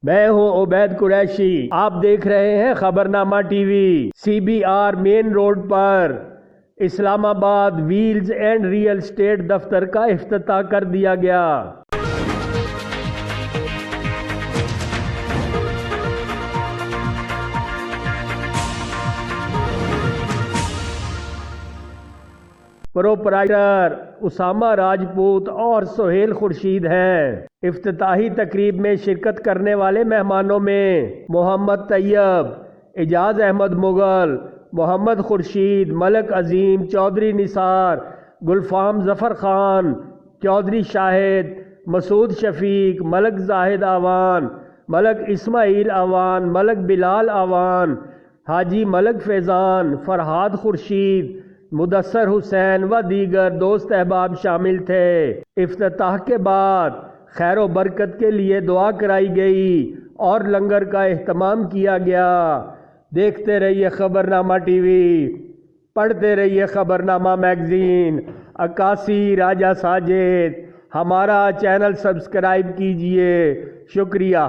मैं हूं उबैद कुरैशी। आप देख रहे हैं खबरनामा टीवी। CBR मेन रोड पर Islamabad wheels and real estate दफ्तर का इफ्तिताह कर दिया गया। प्रोपराइटर उसामा राजपूत और सोहेल खुर्शीद हैं। इफ्तिताही तकरीब में शिरकत करने वाले मेहमानों में मोहम्मद तैयब, एजाज अहमद मुगल, मोहम्मद खुर्शीद, मलक अजीम, चौधरी निसार, गुलफाम जफर खान, चौधरी शाहिद, मसूद शफीक, मलक जाहिद आवान, मलक इस्माइल आवान, मलक बिलाल आवान, हाजी मलक फैज़ान, फरहाद खुर्शीद, मुदस्सर हुसैन व दीगर दोस्त अहबाब शामिल थे। इफ्तिताह के बाद खैर व बरकत के लिए दुआ कराई गई और लंगर का एहतमाम किया गया। देखते रहिए खबरनामा टीवी, पढ़ते रहिए खबरनामा मैगजीन। अक्कासी राजा साजिद, हमारा चैनल सब्सक्राइब कीजिए। शुक्रिया।